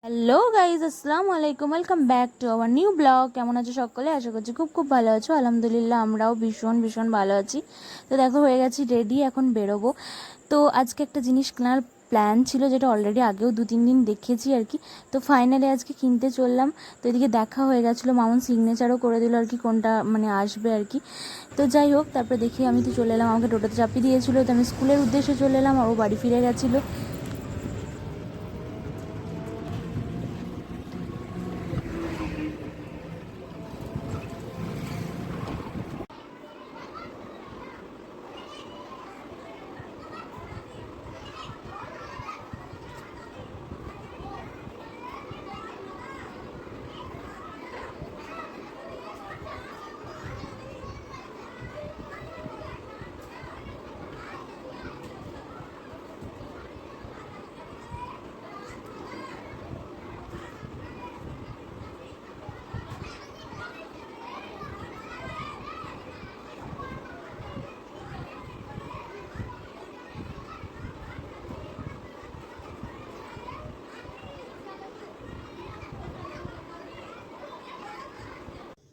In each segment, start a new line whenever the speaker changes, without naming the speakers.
Hello guys, আসসালামু আলাইকুম। Welcome back to our new blog. কেমন আছো সকলে? আশা করছি খুব ভালো আছো। আলহামদুলিল্লাহ আমরাও ভীষণ ভালো আছি। তো দেখো, হয়ে গেছি রেডি, এখন বেরোবো। তো আজকে একটা জিনিস কেনার প্ল্যান ছিল, যেটা অলরেডি আগেও 2-3 দিন দেখেছি আর কি। তো ফাইনালি আজকে কিনতে চললাম। তো এদিকে দেখা হয়ে গেছিলো, মামুন সিগনেচারও করে দিল আর কি, কোনটা মানে আসবে আর কি। তো যাই হোক, তারপরে দেখি আমি তো চলে এলাম, আমাকে টোটোতে চাপিয়ে দিয়েছিলো। তো আমি স্কুলের উদ্দেশ্যে চলে এলাম, আর ও বাড়ি ফিরে গেছিলো।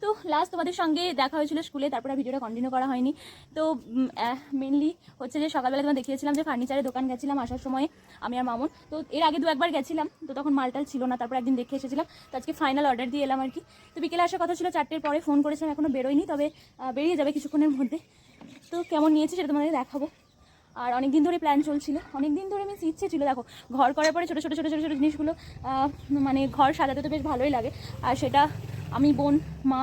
তো লাস্ট তোমাদের সঙ্গে দেখা হয়েছিল স্কুলে, তারপরে ভিডিওটা কন্টিনিউ করা হয়নি। তো মেনলি হচ্ছে যে সকালবেলা তোমার দেখিয়েছিলাম যে ফার্নিচারের দোকান গেছিলাম আসার সময় আমি আর মামুন। তো এর আগে 2-1বার গেছিলাম, তো তখন মালটাল ছিল না, তারপর একদিন দেখে এসেছিলাম। তো আজকে ফাইনাল অর্ডার দিয়ে এলাম আর কি। তো বিকেলে আসার কথা ছিল 4টের পরে, ফোন করেছিলাম, এখনও বেরোয়নি, তবে বেরিয়ে যাবে কিছুক্ষণের মধ্যে। তো কেমন নিয়েছি সেটা তোমাদের দেখাবো। আর অনেক দিন ধরে প্ল্যান চলছিল, অনেক দিন ধরে মিন্স ইচ্ছে ছিল। দেখো, ঘর করার পরে ছোটো ছোটো ছোটো ছোটো ছোটো জিনিসগুলো মানে ঘর সাজাতে তো বেশ ভালোই লাগে। আর সেটা আমি, বোন, মা,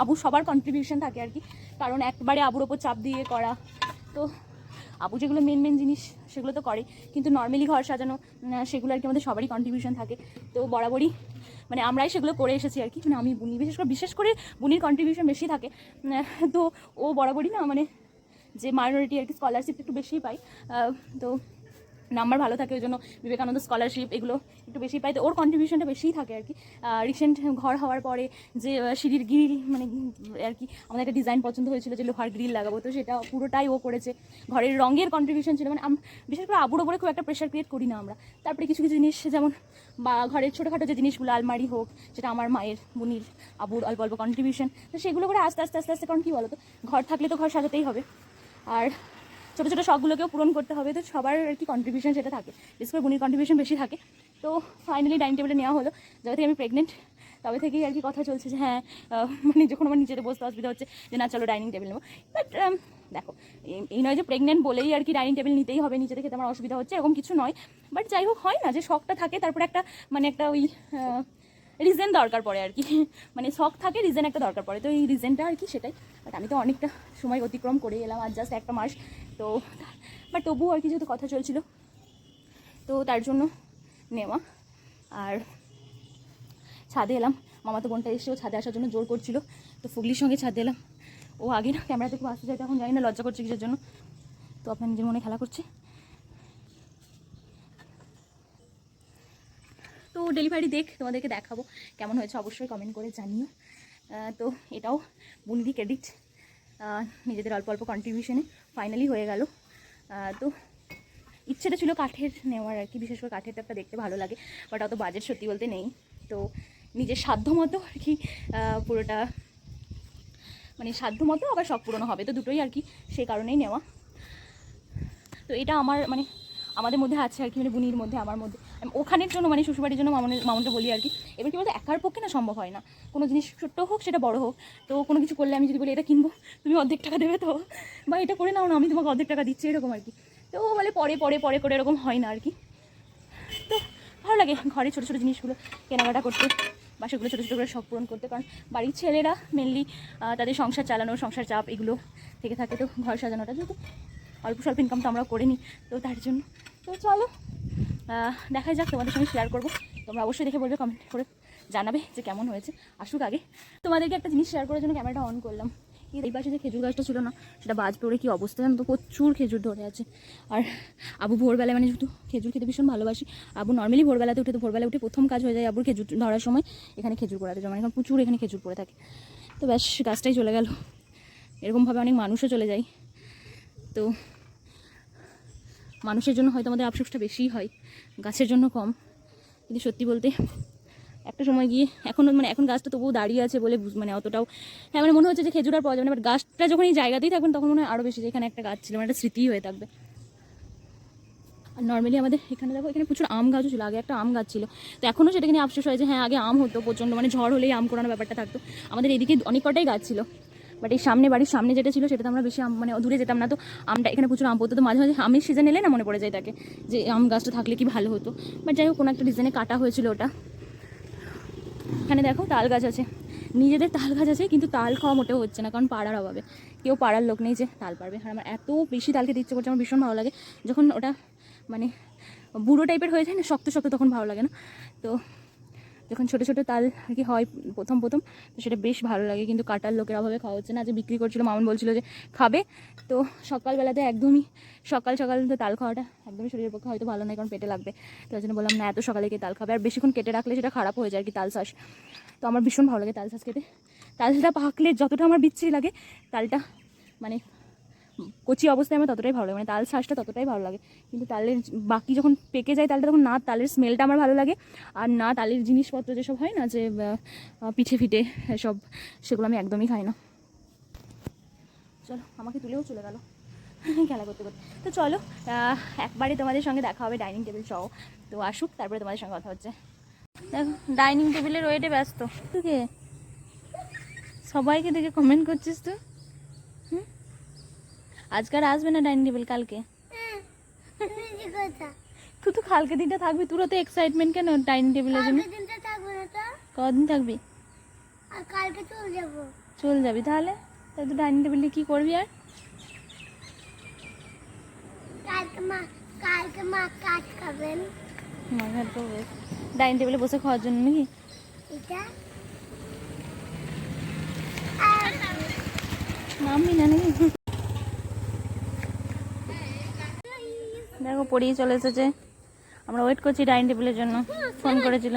আবু সবার কন্ট্রিবিউশন থাকে আর কি, কারণ একবারে আবুর ওপর চাপ দিয়ে করা। তো আবু যেগুলো মেন জিনিস সেগুলো তো করে, কিন্তু নর্মালি ঘর সাজানো সেগুলো আর কি আমাদের সবারই কন্ট্রিবিউশন থাকে। তো বরাবরই মানে আমরাই সেগুলো করে এসেছি আর কি। মানে আমি বুনি, বিশেষ করে বুনির কন্ট্রিবিউশন বেশি থাকে। তো ও বরাবরই না মানে যে মাইনরিটি আর কি, স্কলারশিপ একটু বেশিই পাই। তো নাম্বার ভালো থাকে, ওই জন্য বিবেকানন্দ স্কলারশিপ এগুলো একটু বেশি পাই। তো ওর কন্ট্রিবিউশনটা বেশিই থাকে আর কি। রিসেন্ট ঘর হওয়ার পরে যে সিঁড়ির গ্রিল মানে আর কি, আমাদের একটা ডিজাইন পছন্দ হয়েছিল যে লোহার গ্রিল লাগাবো, তো সেটা পুরোটাই ও করেছে। ঘরের রঙের কন্ট্রিবিউশন ছিল, মানে বিশেষ করে আবুর ওপরে খুব একটা প্রেশার ক্রিয়েট করি না আমরা। তারপরে কিছু কিছু জিনিস, যেমন বা ঘরের ছোটোখাটো যে জিনিসগুলো, আলমারি হোক, সেটা আমার মায়ের, বুনির, আবুর অল্প অল্প কন্ট্রিবিউশন। তো সেগুলো করে আস্তে আস্তে আস্তে আস্তে, কারণ কী বলো তো, ঘর থাকলে তো ঘর সাজাতেই হবে, আর ছোটো ছোটো শখগুলোকেও পূরণ করতে হবে। তো সবার আর কি কন্ট্রিবিউশন সেটা থাকে, বিশেষ করে বুনির কন্ট্রিবিউশন বেশি থাকে। তো ফাইনালি ডাইনিং টেবিলটা নেওয়া হলো। যবে থেকে আমি প্রেগনেন্ট তবে থেকেই আর কি কথা চলছে যে হ্যাঁ, মানে যখন আমার নিচেতে বসতে অসুবিধা হচ্ছে যে না চলো ডাইনিং টেবিল নেবো। বাট দেখো, এই নয় যে প্রেগনেন্ট বলেই আর কি ডাইনিং টেবিল নিতেই হবে, নিচেতে খেতে আমার অসুবিধা হচ্ছে এরকম কিছু নয়। বাট যাই হোক, হয় না যে শখটা থাকে, তারপরে একটা মানে একটা ওই রিজন দরকার পড়ে আর কি। মানে শখ থাকে, রিজন একটা দরকার পড়ে, তো এই রিজনটা আর কি সেটাই। বাট আমি তো অনেকটা সময় অতিক্রম করে এলাম, আর জাস্ট একটা মাস। তো বাট তবুও আর কি যেহেতু কথা চলছিল, তো তার জন্য নেওয়া। আর ছাদে এলাম, মামা তো বোনটা এসেও ছাদে আসার জন্য জোর করছিল, তো ফুগলির সঙ্গে ছাদে এলাম। ও আগে না ক্যামেরাতে খুব আসতে যাইতে, এখন জানি না লজ্জা করছে কিসের জন্য। তো আপনার নিজের মনে খেলা করছে। তো ডেলিভারি তোমাদেরকে দেখাবো কেমন হয়েছে, অবশ্যই কমেন্ট করে জানিও। তো এটাও বুনিরই ক্রেডিট, নিজেদের অল্প অল্প কন্ট্রিবিউশনে ফাইনালি হয়ে গেল। তো ইচ্ছেটা ছিল কাঠের নেওয়ার আর কি, বিশেষ করে কাঠেরটা একটা দেখতে ভালো লাগে, বাট অত বাজেট সত্যি বলতে নেই। তো নিজের সাধ্য মতো আর কি পুরোটা, মানে সাধ্য মতো আবার শখ পূরণ হবে, তো দুটোই আর কি, সেই কারণেই নেওয়া। তো এটা আমার মানে আমাদের মধ্যে আছে আর কি, মানে বুনির মধ্যে, আমার মধ্যে। ওখানের জন্য মানে শ্বশুরবাড়ির জন্য মামনকে বলি আর কি। এবার কী বলতো, একার পক্ষে না সম্ভব হয় না, কোনো জিনিস ছোট্ট হোক সেটা বড় হোক। তো কোনো কিছু করলে আমি যদি বলি এটা কিনবো, তুমি অর্ধেক টাকা দেবে তো, বা এটা করে নাও না, আমি তোমাকে অর্ধেক টাকা দিচ্ছি, এরকম আর কি। তো ও বলে পরে পরে পরে করে, এরকম হয় না আর কি। তো ভালো লাগে ঘরে ছোটো ছোটো জিনিসগুলো কেনাকাটা করতে, বা সেগুলো ছোটো ছোটো করে শখ পূরণ করতে, কারণ বাড়ির ছেলেরা মেনলি তাদের সংসার চালানো, সংসার চাপ এগুলো থেকে থাকে। তো ঘর সাজানোটা যেহেতু অল্প স্বল্প ইনকাম তো আমরা করে নিই, তো তার জন্য। তো চলো দেখা যাক, তোমাদের সঙ্গে শেয়ার করবো। তোমরা অবশ্যই দেখে বলবে, কমেন্ট করে জানাবে যে কেমন হয়েছে। আসুক আগে। তোমাদেরকে একটা জিনিস শেয়ার করার জন্য ক্যামেরাটা অন করলাম। এই পাশে যে খেজুর গাছটা ছিল না, সেটা বাজ পড়ে কী অবস্থা জানো তো, প্রচুর খেজুর ধরে আছে। আর আবু ভোরবেলায় মানে যেহেতু খেজুর খেতে ভীষণ ভালোবাসি, আবু নর্মালি ভোরবেলাতে উঠে, তো ভোরবেলা উঠে প্রথম কাজ হয়ে যায় আবুর খেজুর ধরার সময় এখানে খেজুর গোড়াতে জমা, এখন প্রচুর এখানে খেজুর পড়ে থাকে। তো ব্যাস গাছটাই চলে গেল। এরকমভাবে অনেক মানুষও চলে যায়। তো মানুষের জন্য হয়তো আমাদের আফসোসটা বেশিই হয়, গাছের জন্য কম। কিন্তু সত্যি বলতে একটা সময় গিয়ে এখনও মানে এখন গাছটা তবুও দাঁড়িয়ে আছে বলে মানে অতটাও হ্যাঁ মানে মনে হচ্ছে যে খেজুর আর পাওয়া যাবে না, বাট গাছটা যখন এই জায়গাতেই থাকবেন তখন মনে হয় আরও বেশি, যেখানে একটা গাছ ছিল মানে একটা স্মৃতি হয়ে থাকবে। আর নর্মালি আমাদের এখানে দেখো, এখানে প্রচুর আম গাছও ছিল, আগে একটা আম গাছ ছিল, তো এখনও সেটাকে নিয়ে আফসোস হয় যে হ্যাঁ আগে আম হতো প্রচণ্ড, মানে ঝড় হলেই আম কোরানো ব্যাপারটা থাকতো। আমাদের এদিকে অনেক কটাই গাছ ছিল, বাট এই সামনে বাড়ির সামনে যেটা ছিল সেটা তো আমরা বেশি মানে দূরে যেতাম না, তো আমটা এখানে প্রচুর আম পড়তো, তো মাঝে মাঝে আমের সিজন এলে না মনে পড়ে যায় তাকে যে আম গাছটা থাকলে কি ভালো হতো, বাট যাই হোক কোনো একটা রিজনে কাটা হয়েছিল ওটা। এখানে দেখো তাল গাছ আছে, নিজেদের তাল গাছ আছে কিন্তু তাল খাওয়া মোটেও হচ্ছে না, কারণ পাড়ার অভাবে কেউ পাড়ার লোক নেই যে তাল পারবে। আর আমার এত বেশি তাল খেতে ইচ্ছে করছে, আমার ভীষণ ভালো লাগে যখন ওটা মানে বুড়ো টাইপের হয়ে যায় না, শক্ত শক্ত, তখন ভালো লাগে না। তো যখন ছোটো ছোটো তাল আর কি হয় প্রথম প্রথম, তো সেটা বেশ ভালো লাগে, কিন্তু কাটার লোকের অভাবে খাওয়া হচ্ছে না। যে বিক্রি করছিল মামুন বলছিল যে খাবে, তো সকালবেলাতে একদমই সকাল সকাল তো তাল খাওয়াটা একদমই শরীরের পক্ষে হয়তো ভালো নয়, কারণ পেটে লাগবে, তো তার জন্য বললাম না এত সকালে কে তাল খাবে, আর বেশিক্ষণ কেটে রাখলে সেটা খারাপ হয়ে যায় আর কি তাল শাঁস। তো আমার ভীষণ ভালো লাগে তাল শাঁস খেতে। তালটা পাকলে যতটা আমার বিচ্ছিরি লাগে, তালটা মানে কচি অবস্থায় আমার ততটাই ভালো লাগে, মানে তাল শাঁসটা ততটাই ভালো লাগে। কিন্তু তালের বাকি যখন পেকে যায় তালটা, তখন না তালের স্মেলটা আমার ভালো লাগে, আর না তালের জিনিসপত্র যেসব হয় না যে পিঠে ফিটে এসব, সেগুলো আমি একদমই খাই না। চলো আমাকে তুলেও চলে গেল খেলা করতে করতে। তো চলো একবারে তোমাদের সঙ্গে দেখা হবে ডাইনিং টেবিল সহ, তো আসুক তারপরে তোমাদের সঙ্গে কথা হচ্ছে। দেখো ডাইনিং টেবিলের ওয়েটে ব্যস্ত তুই, কে সবাইকে দেখে কমেন্ট করছিস তো? আজকাল আসবে না ডাইনিং টেবিল, কালকে তুই তো কালকে দিনটা থাকবি, তোরও তো এক্সাইটমেন্ট কেন ডাইনিং টেবিলের জন্য? কদিন থাকবি? কালকে চল যাবি তাহলে? তাই তো ডাইনিং টেবিলে কি করবি আর? কালকে মা কাজ খাবেন, মা কাজ করবে ডাইনিং টেবিলে বসে খাওয়ার জন্য নাকি? নামবি না নাকি? দেখো পড়িয়ে চলে এসেছে, আমরা ওয়েট করছি ডাইনিং টেবিলের জন্য, ফোন করেছিল।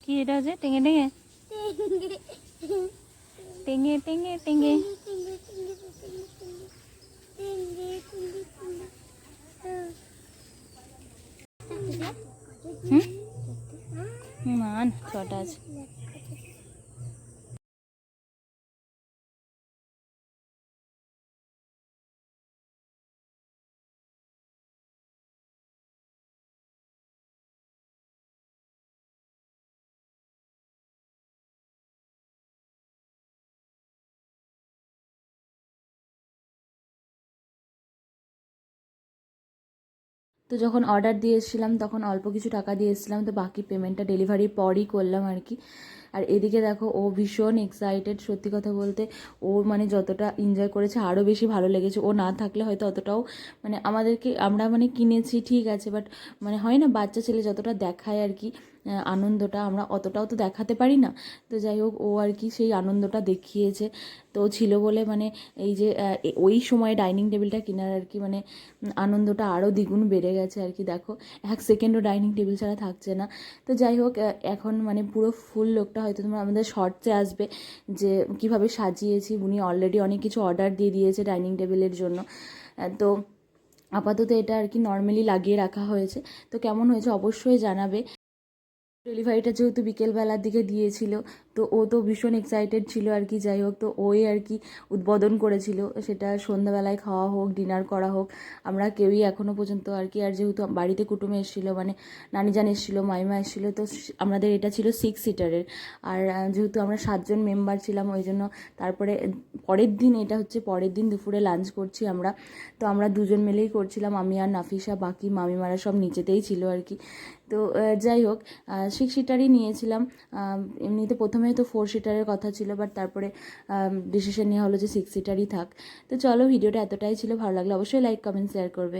কি এটা আছে? টেঙে টেঙে টেঙে টেঙে টেঙে মান ছটা আছে। তো যখন অর্ডার দিয়ে এসেছিলাম তখন অল্প কিছু টাকা দিয়ে এসেছিলাম, তো বাকি পেমেন্টটা ডেলিভারির পরই করলাম আর কি। আর এদিকে দেখো ও ভীষণ এক্সাইটেড, সত্যি কথা বলতে ও মানে যতটা এনজয় করেছে আরও বেশি ভালো লেগেছে। ও না থাকলে হয়তো অতটাও মানে আমরা মানে কিনেছি ঠিক আছে, বাট মানে হয় না বাচ্চা ছেলে যতটা দেখায় আর কি আনন্দটা, আমরা অতটাও তো দেখাতে পারি না। তো যাই হোক ও আর কি সেই আনন্দটা দেখিয়েছে, তো ছিল বলে মানে এই যে ওই সময় ডাইনিং টেবিলটা কেনার আর কি মানে আনন্দটা আরও দ্বিগুণ বেড়ে গেছে আর কি। দেখো এক সেকেন্ডও ডাইনিং টেবিল ছাড়া থাকছে না। তো যাই হোক এখন মানে পুরো ফুল লোকটা হয়তো তোমরা আমাদের শর্টসে আসবে যে কিভাবে সাজিয়েছি। উনি অলরেডি অনেক কিছু অর্ডার দিয়ে দিয়েছে ডাইনিং টেবিলের জন্য, তো আপাতত এটা আর কি নর্মালি লাগিয়ে রাখা হয়েছে। তো কেমন হয়েছে অবশ্যই জানাবে। ডেলিভারিটা যেহেতু বিকেলবেলার দিকে দিয়েছিল, তো ও তো ভীষণ এক্সাইটেড ছিল আর কি। যাই হোক তো ওই আর কি উদ্বোধন করেছিল, সেটা সন্ধ্যাবেলায় খাওয়া হোক ডিনার করা হোক, আমরা কেউই এখনও পর্যন্ত আর কি। আর যেহেতু বাড়িতে কুটুমে এসেছিলো, মানে নানিজান এসেছিলো, মাইমা এসেছিলো, তো আমাদের এটা ছিল 6 সিটারের। আর যেহেতু আমরা 7 জন মেম্বার ছিলাম ওই জন্য তারপরে পরের দিন, এটা হচ্ছে পরের দিন দুপুরে লাঞ্চ করছি আমরা, তো আমরা 2 জন মিলেই করছিলাম, আমি আর নাফিসা, বাকি মামিমারা সব নিচেতেই ছিল আর কি। তো যাই হোক 6 সিটারই নিয়েছিলাম। এমনিতে প্রথমে তো 4 সিটারের কথা ছিল, বাট তারপরে ডিসিশন নেওয়া হলো যে 6 সিটারই থাক। তো চলো ভিডিওটা এতটাই ছিল, ভালো লাগলে অবশ্যই লাইক কমেন্ট শেয়ার করবে।